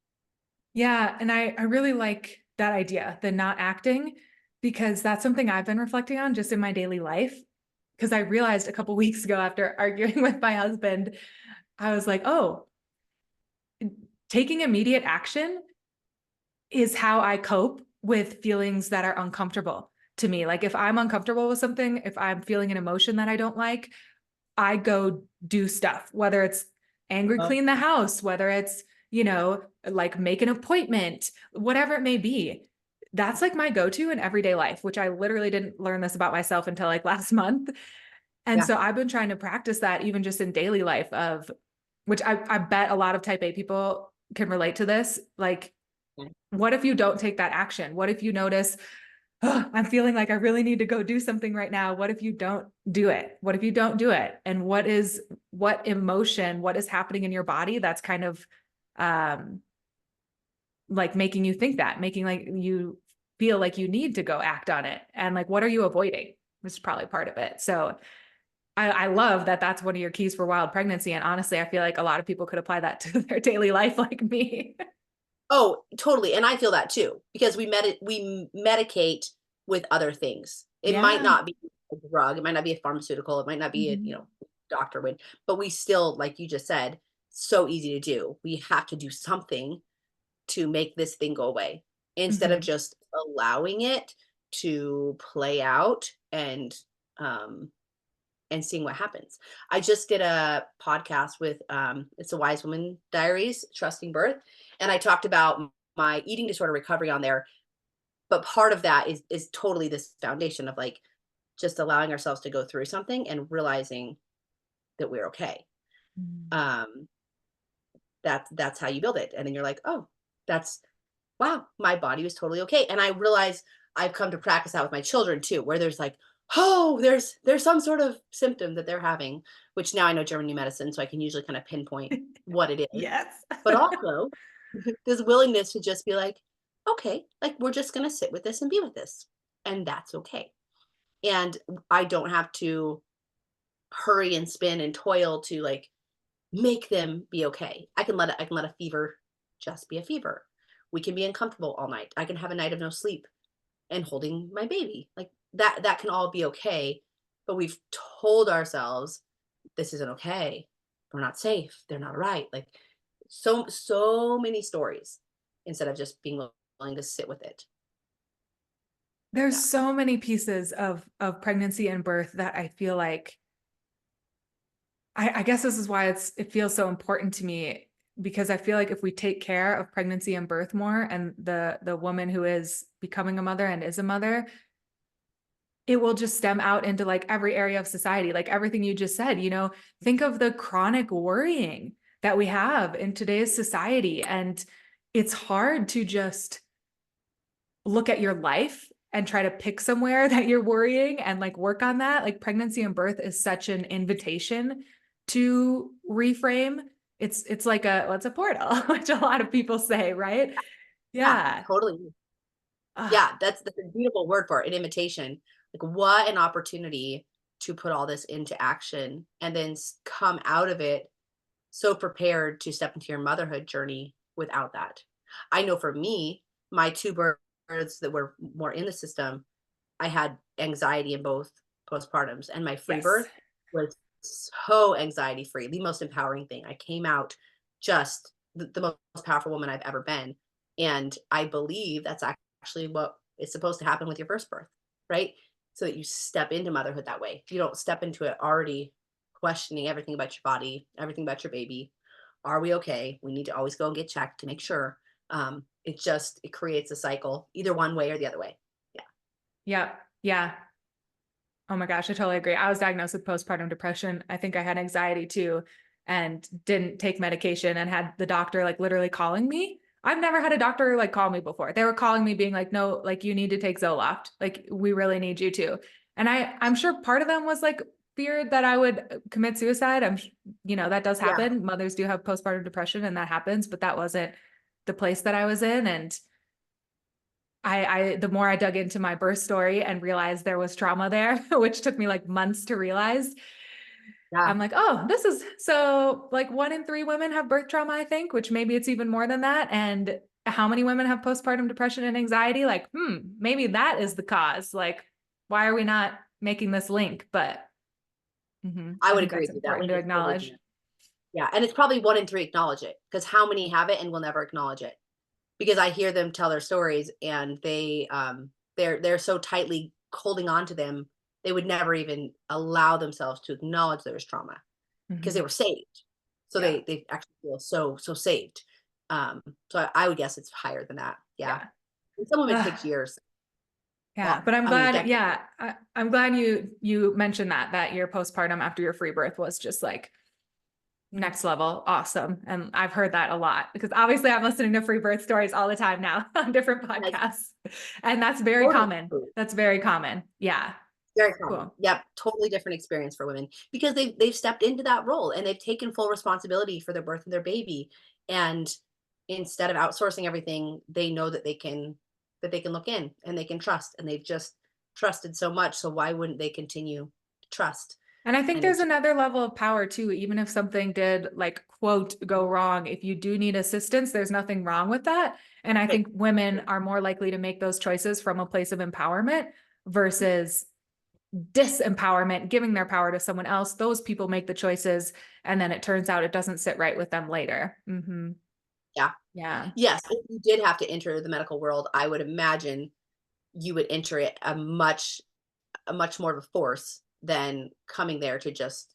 Yeah. And I really like that idea, the not acting, because that's something I've been reflecting on just in my daily life. Because I realized a couple weeks ago after arguing with my husband, I was like, oh, taking immediate action is how I cope with feelings that are uncomfortable to me. Like if I'm uncomfortable with something, if I'm feeling an emotion that I don't like, I go do stuff, whether it's angry, Uh-huh. clean the house, whether it's, like make an appointment, whatever it may be. That's like my go-to in everyday life, which I literally didn't learn this about myself until like last month. And Yeah. so I've been trying to practice that even just in daily life of which I bet a lot of type A people can relate to this. Like, Yeah. what if you don't take that action? What if you notice, oh, I'm feeling like I really need to go do something right now? What if you don't do it? What if you don't do it? And what emotion, what is happening in your body that's kind of um like making you think that, making like you feel like you need to go act on it. And like, what are you avoiding? Which is probably part of it. So I love that that's one of your keys for wild pregnancy. And honestly, I feel like a lot of people could apply that to their daily life like me. Oh, totally. And I feel that too because we medicate with other things. It might Yeah. not be a drug, it might not be a pharmaceutical, it might not be a, Mhm. doctor would, but we still, like you just said, so easy to do. We have to do something to make this thing go away instead of Mhm. just allowing it to play out um and seeing what happens. I just did a podcast with it's a Wise Woman Diaries, Trusting Birth, and I talked about my eating disorder recovery on there. But part of that is totally this foundation of like just allowing ourselves to go through something and realizing that we're okay. Mm. Um, that's how you build it, and then you're like, oh, that's wow, my body was totally okay. And I realize I've come to practice that with my children too, where there's like, oh, there's some sort of symptom that they're having, which now I know German new medicine, so I can usually kind of pinpoint what it is. Yes. But also this willingness to just be like, okay, like we're just gonna sit with this and be with this. And that's okay. And I don't have to hurry and spin and toil to like make them be okay. I can let a fever just be a fever. We can be uncomfortable all night. I can have a night of no sleep and holding my baby. Like that can all be okay. But we've told ourselves this isn't okay. We're not safe. They're not right. Like so many stories instead of just being willing to sit with it. There's Yeah. so many pieces of pregnancy and birth that I feel like I guess this is why it feels so important to me because I feel like if we take care of pregnancy and birth more and the woman who is becoming a mother and is a mother, it will just stem out into like every area of society, like everything you just said, think of the chronic worrying that we have in today's society. And it's hard to just look at your life and try to pick somewhere that you're worrying and like work on that. Like pregnancy and birth is such an invitation to reframe. It's like what's a portal, which a lot of people say, right? Yeah, Yeah. totally. Ah, Yeah, that's a beautiful word for it, an invitation. Like what an opportunity to put all this into action and then come out of it so prepared to step into your motherhood journey without that. I know for me, my two births that were more in the system, I had anxiety in both postpartums, and my free Yes. birth was so anxiety free, the most empowering thing. I came out just the most powerful woman I've ever been. And I believe that's actually what is supposed to happen with your first birth, right? So that you step into motherhood that way. You don't step into it already questioning everything about your body, everything about your baby. Are we okay? We need to always go and get checked to make sure. It creates a cycle, either one way or the other way. Yeah. Yep. Yeah. Oh my gosh, I totally agree. I was diagnosed with postpartum depression. I think I had anxiety too, and didn't take medication, and had the doctor like literally calling me. I've never had a doctor like call me before. They were calling me being like, no, like you need to take Zoloft. Like we really need you to. And I'm sure part of them was like feared that I would commit suicide. That does Yeah. happen. Mothers do have postpartum depression and that happens, but that wasn't the place that I was in. And the more I dug into my birth story and realized there was trauma there, which took me like months to realize, Yeah. I'm like, oh, this is so like 1 in 3 women have birth trauma, I think, which maybe it's even more than that. And how many women have postpartum depression and anxiety? Like, maybe that is the cause. Like, why are we not making this link? But I I would think agree that's with you. That important link to is totally acknowledge. there. Yeah. And it's probably 1 in 3 acknowledge it, because how many have it and will never acknowledge it? Because I hear them tell their stories, and they're so tightly holding on to them, they would never even allow themselves to acknowledge there was trauma because they Mhm. were saved. So Yeah. they actually feel so saved. So I would guess it's higher than that. Yeah. Yeah. And some women it Ugh. takes years. Yeah, Well, but I'm I mean glad. decades. Yeah, I'm glad you mentioned that your postpartum after your free birth was just like next level, awesome. And I've heard that a lot because obviously I'm listening to free birth stories all the time now on different Like, podcasts, and that's very totally. common. That's very common. Yeah, Very common. cool. Yep, totally different experience for women because they've stepped into that role and they've taken full responsibility for their birth of their baby. And instead of outsourcing everything, they know that they can look in and they can trust, and they've just trusted so much. So why wouldn't they continue to trust? And I think And there's it's another level of power too, even if something did like quote go wrong. If you do need assistance, there's nothing wrong with that. And I right. think women are more likely to make those choices from a place of empowerment versus disempowerment, giving their power to someone else. Those people make the choices, and then it turns out it doesn't sit right with them later. Yeah. Yeah. Yes, if you did have to enter the medical world, I would imagine you would enter it a much more of a force than coming there to just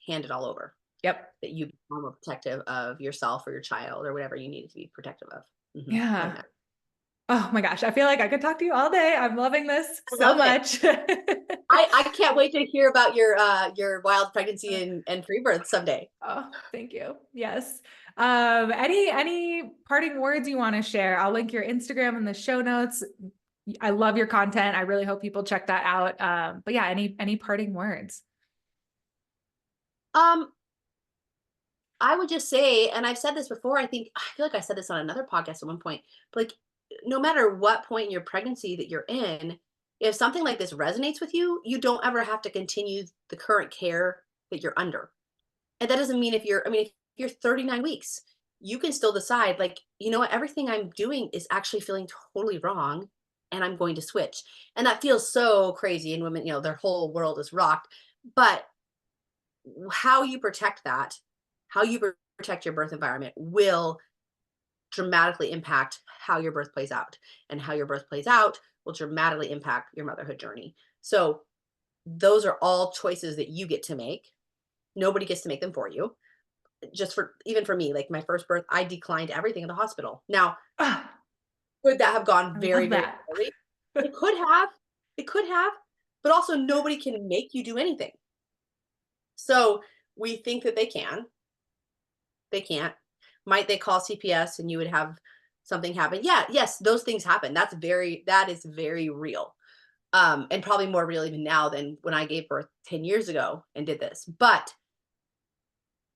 hand it all over. Yep. That you become more protective of yourself or your child or whatever you need to be protective of. I would Yeah. imagine. Oh my gosh. I feel like I could talk to you all day. I'm loving this I so love it. much. I can't wait to hear about your wild pregnancy and free birth someday. Oh, thank you. Yes. Any parting words you want to share? I'll link your Instagram in the show notes. I love your content. I really hope people check that out. But yeah, any parting words? Um, I would just say, and I've said this before, I feel like I said this on another podcast at one point, but like no matter what point in your pregnancy that you're in, if something like this resonates with you, you don't ever have to continue the current care that you're under. And that doesn't mean if you're 39 weeks, you can still decide, like, you know what, everything I'm doing is actually feeling totally wrong, and I'm going to switch. And that feels so crazy. And women, their whole world is rocked. But how you protect that, how you protect your birth environment will dramatically impact how your birth plays out. And how your birth plays out will dramatically impact your motherhood journey. So those are all choices that you get to make. Nobody gets to make them for you. Just for even for me, like my first birth, I declined everything in the hospital. Now, Ah, could that have gone I very, love very that. poorly? It could have. It could have. But also, nobody can make you do anything. So we think that they can. They can't. Might they call CPS and you would have something happen? Yeah, yes, those things happen. That is very real. And probably more real even now than when I gave birth 10 years ago and did this. But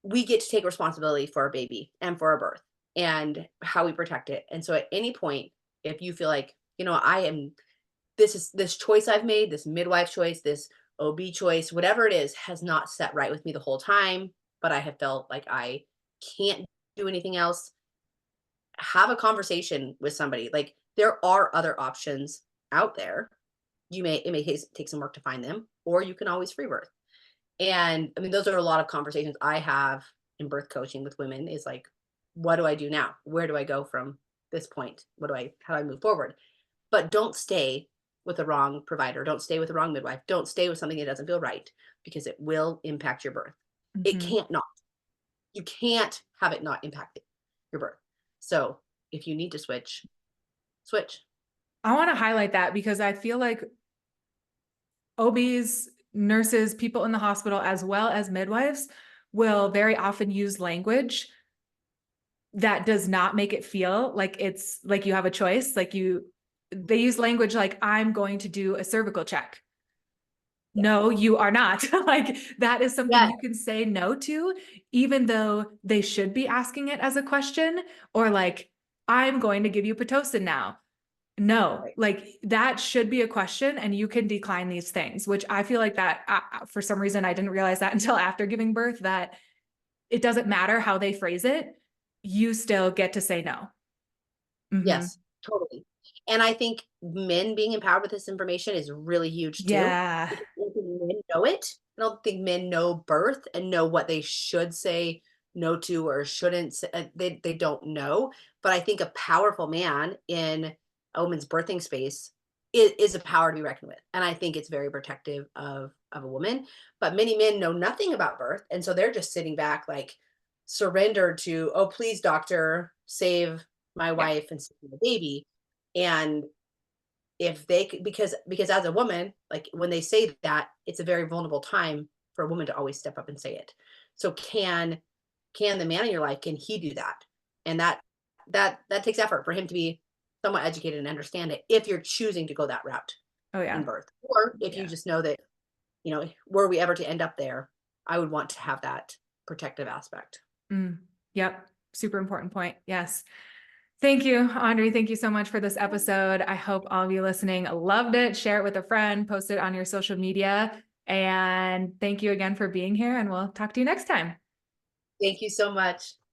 we get to take responsibility for our baby and for our birth and how we protect it. And so at any point, if you feel like, I am this choice I've made, this midwife choice, this OB choice, whatever it is, has not set right with me the whole time, but I have felt like I can't do anything else. have a conversation with somebody. Like, there are other options out there. It may take some work to find them, or you can always free birth. And I mean, those are a lot of conversations I have in birth coaching with women, is like, what do I do now? Where do I go from this point? How do I move forward? But don't stay with the wrong provider. Don't stay with the wrong midwife. Don't stay with something that doesn't feel right, because it will impact your birth. It Mhm. can't not. You can't have it not impact your birth. So if you need to switch, switch. I want to highlight that because I feel like OBs, nurses, people in the hospital, as well as midwives, will very often use language that does not make it feel like it's like you have a choice. They use language like, I'm going to do a cervical check. No, you are not. Like, that is something Yeah. you can say no to, even though they should be asking it as a question, or like, I'm going to give you Pitocin now. No, Right. like that should be a question, and you can decline these things, which I feel like that for some reason, I didn't realize that until after giving birth, that it doesn't matter how they phrase it. You still get to say no. Hmm. Yes, totally. And I think men being empowered with this information is really huge too, Yeah. because I don't think men know it. I don't think men know birth and know what they should say no to or shouldn't say. They don't know. But I think a powerful man in a woman's birthing space is a power to be reckoned with. And I think it's very protective of a woman. But many men know nothing about birth. And so they're just sitting back, like, surrendered to, oh, please, doctor, save my Yeah. wife and save the baby. And if they because as a woman, like, when they say that, it's a very vulnerable time for a woman to always step up and say it. So can the man in your life, can he do that? And that takes effort for him to be somewhat educated and understand it, if you're choosing to go that route Oh, in yeah. birth. Or if you Yeah. just know that, were we ever to end up there, I would want to have that protective aspect. Mm. Yep. Super important point. Yes. Thank you, Audrey. Thank you so much for this episode. I hope all of you listening loved it. Share it with a friend, post it on your social media. And thank you again for being here. And we'll talk to you next time. Thank you so much.